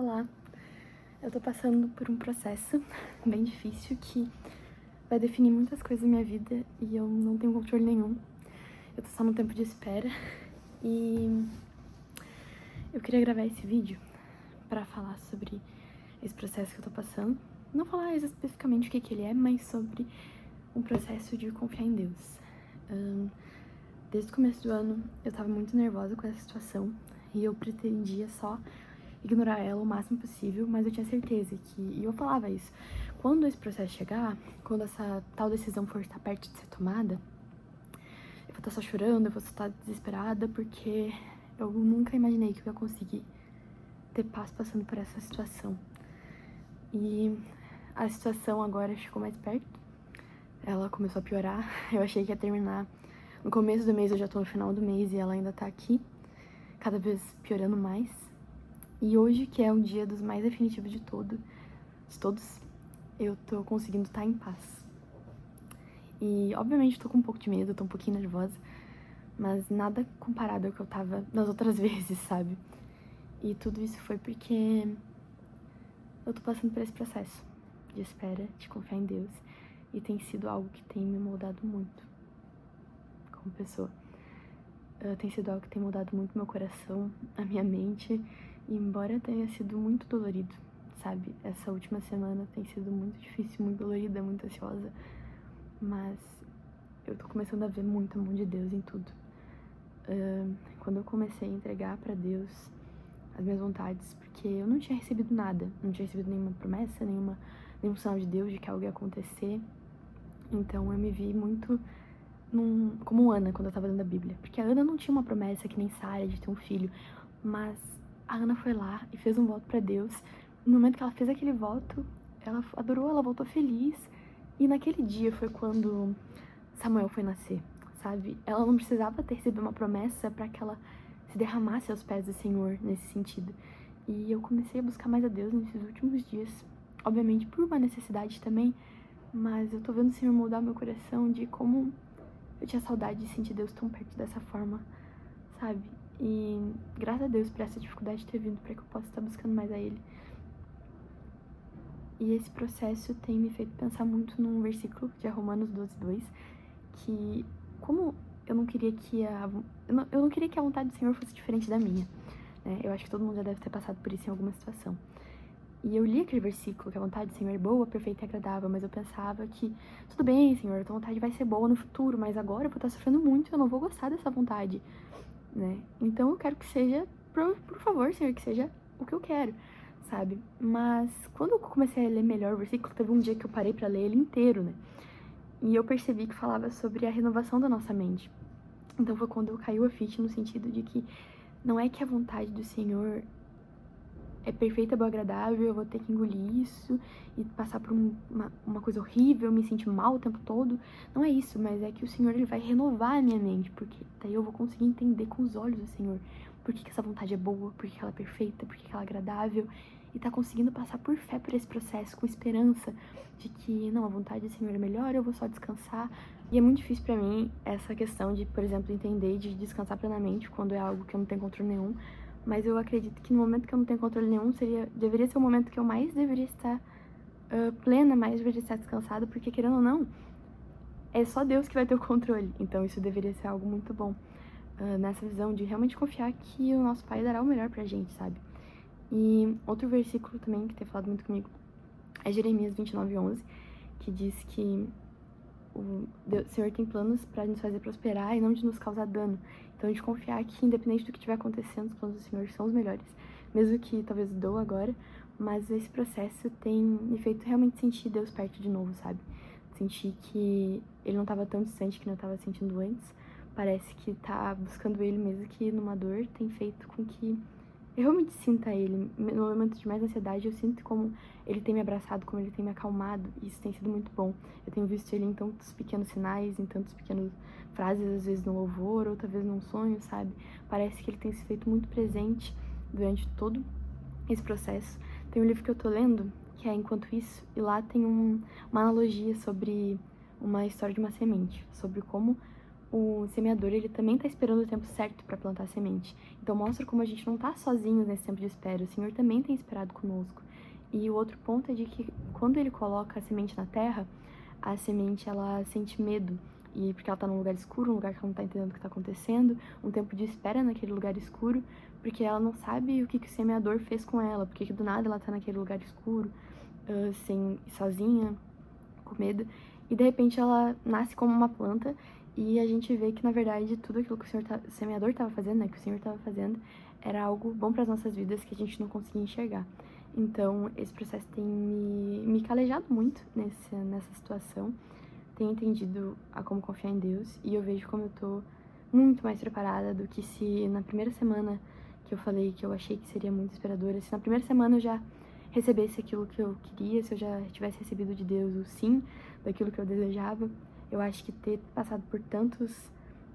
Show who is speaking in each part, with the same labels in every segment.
Speaker 1: Olá, eu tô passando por um processo bem difícil que vai definir muitas coisas da minha vida e eu não tenho controle nenhum. Eu tô só no tempo de espera e eu queria gravar esse vídeo pra falar sobre esse processo que eu tô passando. Não falar especificamente o que ele é, mas sobre um processo de confiar em Deus. Desde o começo do ano eu tava muito nervosa com essa situação e eu pretendia só ignorar ela o máximo possível, mas eu tinha certeza que, e eu falava isso, quando esse processo chegar, quando essa tal decisão for estar perto de ser tomada, eu vou estar só chorando, eu vou estar desesperada, porque eu nunca imaginei que eu ia conseguir ter paz passando por essa situação. E a situação agora chegou mais perto, ela começou a piorar, eu achei que ia terminar no começo do mês, eu já tô no final do mês e ela ainda tá aqui, cada vez piorando mais. E hoje, que é um dia dos mais definitivos de todos, eu tô conseguindo estar em paz. E, obviamente, tô com um pouco de medo, tô um pouquinho nervosa, mas nada comparado ao que eu tava nas outras vezes, sabe? E tudo isso foi porque eu tô passando por esse processo de espera, de confiar em Deus, e tem sido algo que tem me moldado muito como pessoa. Tem sido algo que tem mudado muito meu coração, a minha mente, e embora tenha sido muito dolorido, sabe? Essa última semana tem sido muito difícil, muito dolorida, muito ansiosa, mas eu tô começando a ver muito a mão de Deus em tudo. Quando eu comecei a entregar pra Deus as minhas vontades, porque eu não tinha recebido nada, não tinha recebido nenhuma promessa, nenhum sinal de Deus de que algo ia acontecer, então eu me vi muito como Ana, quando eu tava lendo a Bíblia. Porque a Ana não tinha uma promessa que nem Sara de ter um filho, mas a Ana foi lá e fez um voto pra Deus. No momento que ela fez aquele voto, ela adorou, ela voltou feliz. E naquele dia foi quando Samuel foi nascer, sabe? Ela não precisava ter recebido uma promessa pra que ela se derramasse aos pés do Senhor nesse sentido. E eu comecei a buscar mais a Deus nesses últimos dias. Obviamente por uma necessidade também, mas eu tô vendo o Senhor moldar meu coração de como eu tinha saudade de sentir Deus tão perto dessa forma, sabe? E graças a Deus por essa dificuldade ter vindo pra que eu possa estar buscando mais a Ele. E esse processo tem me feito pensar muito num versículo de Romanos 12:2, que como eu não queria que eu não queria que a vontade do Senhor fosse diferente da minha, né? Eu acho que todo mundo já deve ter passado por isso em alguma situação. E eu li aquele versículo, que a vontade do Senhor é boa, perfeita e agradável, mas eu pensava que, tudo bem, Senhor, a tua vontade vai ser boa no futuro, mas agora eu vou estar sofrendo muito, eu não vou gostar dessa vontade, né? Então eu quero que seja, por favor, Senhor, que seja o que eu quero, sabe? Mas quando eu comecei a ler melhor o versículo, teve um dia que eu parei pra ler ele inteiro, né? E eu percebi que falava sobre a renovação da nossa mente. Então foi quando eu caiu a ficha no sentido de que não é que a vontade do Senhor é perfeita, boa, agradável, eu vou ter que engolir isso e passar por uma coisa horrível, me sentir mal o tempo todo. Não é isso, mas é que o Senhor, ele vai renovar a minha mente, porque daí eu vou conseguir entender com os olhos do Senhor por que essa vontade é boa, por que ela é perfeita, por que ela é agradável, e tá conseguindo passar por fé por esse processo, com esperança de que, não, a vontade do Senhor é melhor, eu vou só descansar. E é muito difícil pra mim essa questão de, por exemplo, entender de descansar plenamente quando é algo que eu não tenho controle nenhum. Mas eu acredito que no momento que eu não tenho controle nenhum, deveria ser o momento que eu mais deveria estar plena, mais deveria estar descansada, porque querendo ou não, é só Deus que vai ter o controle. Então isso deveria ser algo muito bom, nessa visão de realmente confiar que o nosso Pai dará o melhor pra gente, sabe? E outro versículo também que tem falado muito comigo é Jeremias 29:11, que diz que o Senhor tem planos pra nos fazer prosperar e não de nos causar dano. Então, a gente confiar que, independente do que estiver acontecendo, os planos do Senhor são os melhores. Mesmo que talvez doa agora, mas esse processo tem me feito realmente sentir Deus perto de novo, sabe? Sentir que Ele não estava tão distante que eu estava sentindo antes. Parece que tá buscando Ele, mesmo que numa dor, tem feito com que eu realmente sinta Ele. No momento de mais ansiedade, eu sinto como Ele tem me abraçado, como Ele tem me acalmado, e isso tem sido muito bom. Eu tenho visto Ele em tantos pequenos sinais, em tantas pequenas frases, às vezes no louvor, outra vez num sonho, sabe? Parece que Ele tem se feito muito presente durante todo esse processo. Tem um livro que eu tô lendo, que é Enquanto Isso, e lá tem uma analogia sobre uma história de uma semente, sobre como o semeador, ele também tá esperando o tempo certo para plantar a semente. Então mostra como a gente não tá sozinhos nesse tempo de espera, o Senhor também tem esperado conosco. E o outro ponto é de que quando ele coloca a semente na terra, a semente ela sente medo, e porque ela tá num lugar escuro, um lugar que ela não tá entendendo o que tá acontecendo, um tempo de espera naquele lugar escuro, porque ela não sabe o que o semeador fez com ela, porque do nada ela tá naquele lugar escuro, sozinha, com medo, e de repente ela nasce como uma planta, e a gente vê que na verdade tudo aquilo que o semeador estava fazendo, né, que o Senhor estava fazendo, era algo bom para as nossas vidas que a gente não conseguia enxergar. Então esse processo tem me calejado muito nessa situação, tenho entendido a como confiar em Deus, e eu vejo como eu tô muito mais preparada do que se na primeira semana que eu falei que eu achei que seria muito inspiradora, se na primeira semana eu já recebesse aquilo que eu queria, se eu já tivesse recebido de Deus o sim daquilo que eu desejava. Eu acho que ter passado por tantos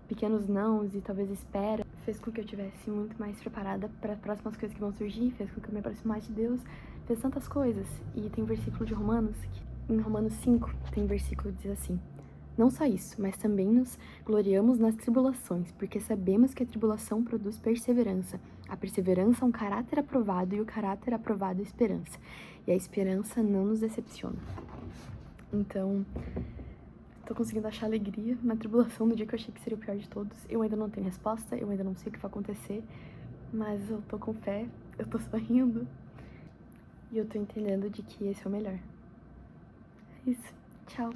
Speaker 1: pequenos nãos e talvez espera fez com que eu tivesse muito mais preparada para as próximas coisas que vão surgir, fez com que eu me aproximasse de Deus, fez tantas coisas. E tem um versículo de Romanos, que em Romanos 5 tem um versículo que diz assim: não só isso, mas também nos gloriamos nas tribulações, porque sabemos que a tribulação produz perseverança. A perseverança é um caráter aprovado, e o caráter aprovado é a esperança. E a esperança não nos decepciona. Então, tô conseguindo achar alegria na tribulação no dia que eu achei que seria o pior de todos. Eu ainda não tenho resposta, eu ainda não sei o que vai acontecer, mas eu tô com fé, eu tô sorrindo, e eu tô entendendo de que esse é o melhor. É isso. Tchau.